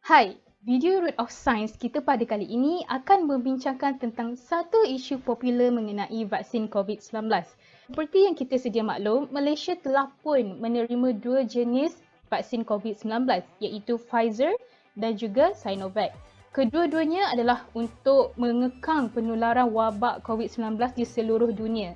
Hai, video Root of Science kita pada kali ini akan membincangkan tentang satu isu popular mengenai vaksin COVID-19. Seperti yang kita sedia maklum, Malaysia telah pun menerima dua jenis vaksin COVID-19 iaitu Pfizer dan juga Sinovac. Kedua-duanya adalah untuk mengekang penularan wabak COVID-19 di seluruh dunia.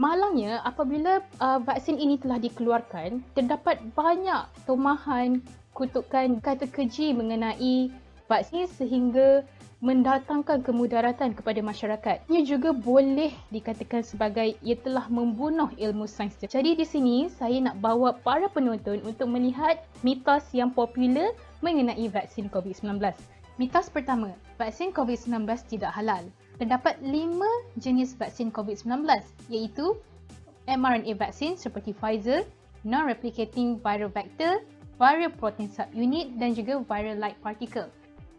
Malangnya, apabila vaksin ini telah dikeluarkan, terdapat banyak tomahan, kutukan, kata keji mengenai vaksin sehingga mendatangkan kemudaratan kepada masyarakat. Ia juga boleh dikatakan sebagai ia telah membunuh ilmu sains. Jadi di sini saya nak bawa para penonton untuk melihat mitos yang popular mengenai vaksin COVID-19. Mitos pertama, vaksin COVID-19 tidak halal. Terdapat 5 jenis vaksin COVID-19 iaitu mRNA vaksin seperti Pfizer, non-replicating viral vector, viral protein subunit dan juga viral-like particle.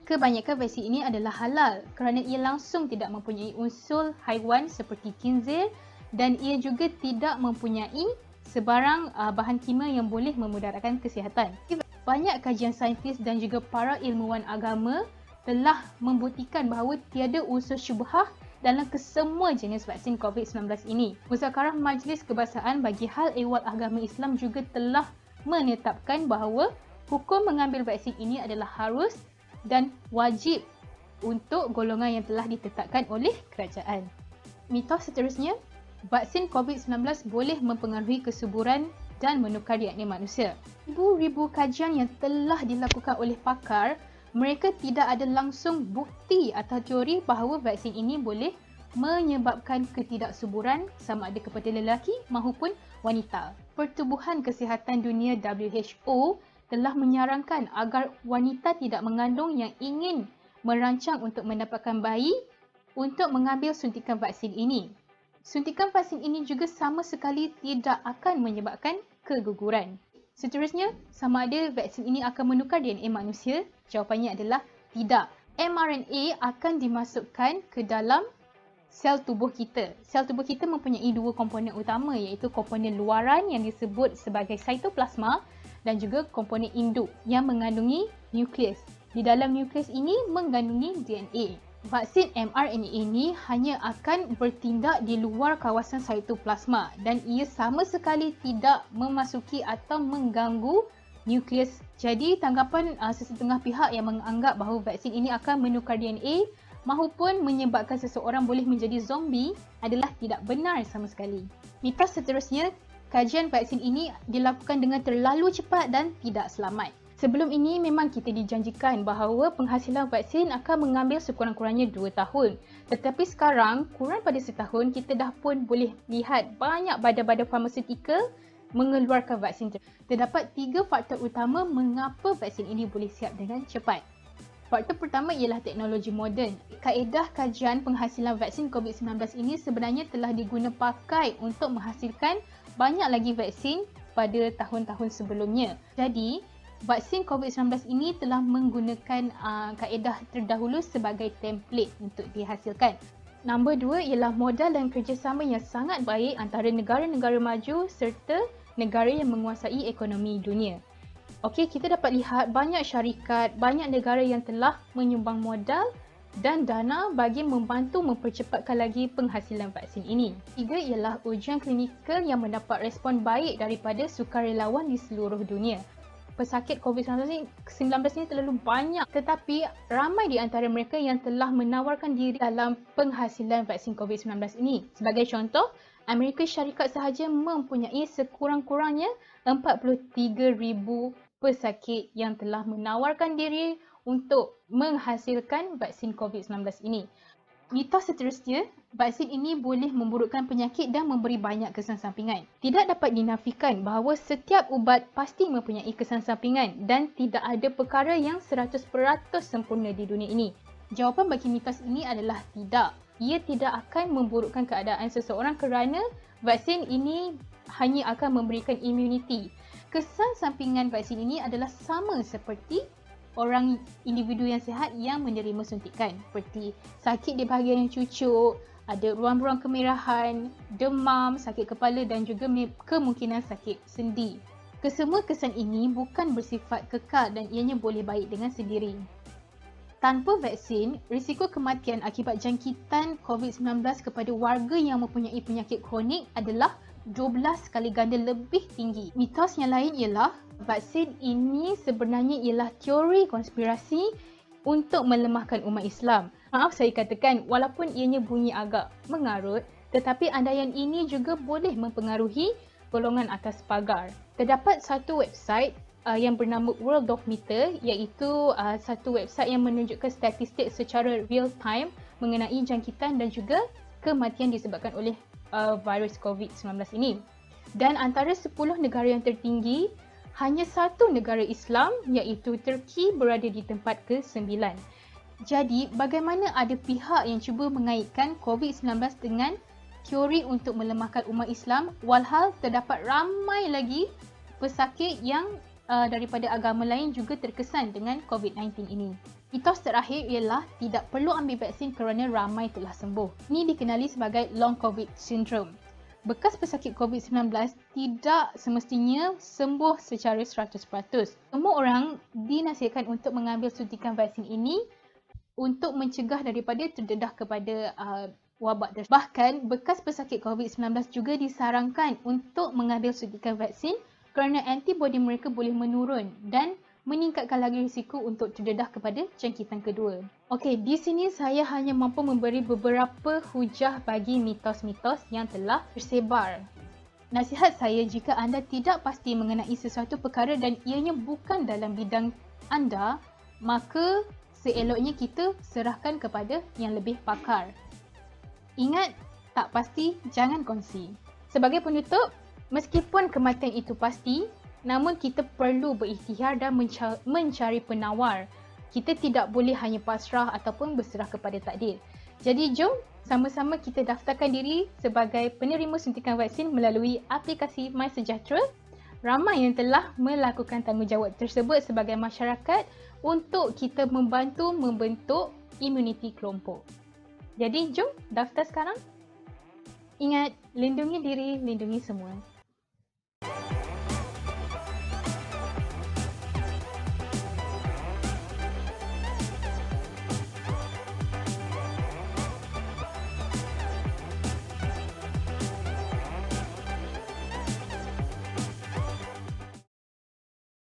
Kebanyakan vaksin ini adalah halal kerana ia langsung tidak mempunyai unsur haiwan seperti khinzir dan ia juga tidak mempunyai sebarang bahan kimia yang boleh memudaratkan kesihatan. Banyak kajian saintis dan juga para ilmuwan agama telah membuktikan bahawa tiada unsur syubhah dalam kesemua jenis vaksin COVID-19 ini. Muzakarah Majlis Kebahasaan bagi Hal Ehwal Agama Islam juga telah menetapkan bahawa hukum mengambil vaksin ini adalah harus dan wajib untuk golongan yang telah ditetapkan oleh kerajaan. Mitos seterusnya, vaksin COVID-19 boleh mempengaruhi kesuburan dan menukar DNA manusia. Ribu-ribu kajian yang telah dilakukan oleh pakar, mereka tidak ada langsung bukti atau teori bahawa vaksin ini boleh menyebabkan ketidaksuburan sama ada kepada lelaki maupun wanita. Pertubuhan Kesihatan Dunia WHO telah menyarankan agar wanita tidak mengandung yang ingin merancang untuk mendapatkan bayi untuk mengambil suntikan vaksin ini. Suntikan vaksin ini juga sama sekali tidak akan menyebabkan keguguran. Seterusnya, sama ada vaksin ini akan menukar DNA manusia? Jawapannya adalah tidak. mRNA akan dimasukkan ke dalam sel tubuh kita. Sel tubuh kita mempunyai dua komponen utama iaitu komponen luaran yang disebut sebagai cytoplasma dan juga komponen induk yang mengandungi nukleus. Di dalam nukleus ini mengandungi DNA. Vaksin mRNA ini hanya akan bertindak di luar kawasan cytoplasma dan ia sama sekali tidak memasuki atau mengganggu nukleus. Jadi tanggapan sesetengah pihak yang menganggap bahawa vaksin ini akan menukar DNA maupun menyebabkan seseorang boleh menjadi zombie adalah tidak benar sama sekali. Mitos seterusnya, kajian vaksin ini dilakukan dengan terlalu cepat dan tidak selamat. Sebelum ini memang kita dijanjikan bahawa penghasilan vaksin akan mengambil sekurang-kurangnya 2 tahun. Tetapi sekarang, kurang pada setahun, kita dah pun boleh lihat banyak badan-badan farmaseutika mengeluarkan vaksin. Terdapat 3 faktor utama mengapa vaksin ini boleh siap dengan cepat. Faktor pertama ialah teknologi moden. Kaedah kajian penghasilan vaksin COVID-19 ini sebenarnya telah diguna pakai untuk menghasilkan banyak lagi vaksin pada tahun-tahun sebelumnya. Jadi, vaksin COVID-19 ini telah menggunakan kaedah terdahulu sebagai template untuk dihasilkan. Nombor 2 ialah modal dan kerjasama yang sangat baik antara negara-negara maju serta negara yang menguasai ekonomi dunia. Okey, kita dapat lihat banyak syarikat, banyak negara yang telah menyumbang modal dan dana bagi membantu mempercepatkan lagi penghasilan vaksin ini. Tiga ialah ujian klinikal yang mendapat respon baik daripada sukarelawan di seluruh dunia. Pesakit COVID-19 ini terlalu banyak tetapi ramai di antara mereka yang telah menawarkan diri dalam penghasilan vaksin COVID-19 ini. Sebagai contoh, Amerika Syarikat sahaja mempunyai sekurang-kurangnya 43,000 pesakit yang telah menawarkan diri untuk menghasilkan vaksin COVID-19 ini. Mitos seterusnya, vaksin ini boleh memburukkan penyakit dan memberi banyak kesan sampingan. Tidak dapat dinafikan bahawa setiap ubat pasti mempunyai kesan sampingan dan tidak ada perkara yang 100% sempurna di dunia ini. Jawapan bagi mitos ini adalah tidak. Ia tidak akan memburukkan keadaan seseorang kerana vaksin ini hanya akan memberikan imuniti. Kesan sampingan vaksin ini adalah sama seperti orang individu yang sihat yang menerima suntikan seperti sakit di bahagian yang cucuk, ada ruam-ruam kemerahan, demam, sakit kepala dan juga kemungkinan sakit sendi. Kesemua kesan ini bukan bersifat kekal dan ianya boleh baik dengan sendiri. Tanpa vaksin, risiko kematian akibat jangkitan COVID-19 kepada warga yang mempunyai penyakit kronik adalah 12 kali ganda lebih tinggi. Mitos yang lain ialah vaksin ini sebenarnya ialah teori konspirasi untuk melemahkan umat Islam. Maaf saya katakan, walaupun ianya bunyi agak mengarut, tetapi andaian ini juga boleh mempengaruhi golongan atas pagar. Terdapat satu website yang bernama World of Meter, iaitu satu website yang menunjukkan statistik secara real time mengenai jangkitan dan juga kematian disebabkan oleh virus COVID-19 ini. Dan antara 10 negara yang tertinggi, hanya satu negara Islam iaitu Turki berada di tempat ke-9. Jadi, bagaimana ada pihak yang cuba mengaitkan COVID-19 dengan teori untuk melemahkan umat Islam, walhal terdapat ramai lagi pesakit yang daripada agama lain juga terkesan dengan COVID-19 ini. Mitos terakhir ialah tidak perlu ambil vaksin kerana ramai telah sembuh. Ini dikenali sebagai long COVID syndrome. Bekas pesakit COVID-19 tidak semestinya sembuh secara 100%. Semua orang dinasihatkan untuk mengambil suntikan vaksin ini untuk mencegah daripada terdedah kepada wabak tersebut. Bahkan bekas pesakit COVID-19 juga disarankan untuk mengambil suntikan vaksin kerana antibodi mereka boleh menurun dan meningkatkan lagi risiko untuk terdedah kepada jangkitan kedua. Okey, di sini saya hanya mampu memberi beberapa hujah bagi mitos-mitos yang telah tersebar. Nasihat saya, jika anda tidak pasti mengenai sesuatu perkara dan ianya bukan dalam bidang anda, maka seeloknya kita serahkan kepada yang lebih pakar. Ingat, tak pasti jangan kongsi. Sebagai penutup, meskipun kematian itu pasti, namun kita perlu berikhtiar dan mencari penawar. Kita tidak boleh hanya pasrah ataupun berserah kepada takdir. Jadi jom sama-sama kita daftarkan diri sebagai penerima suntikan vaksin melalui aplikasi MySejahtera. Ramai yang telah melakukan tanggungjawab tersebut sebagai masyarakat untuk kita membantu membentuk imuniti kelompok. Jadi jom daftar sekarang. Ingat, lindungi diri, lindungi semua.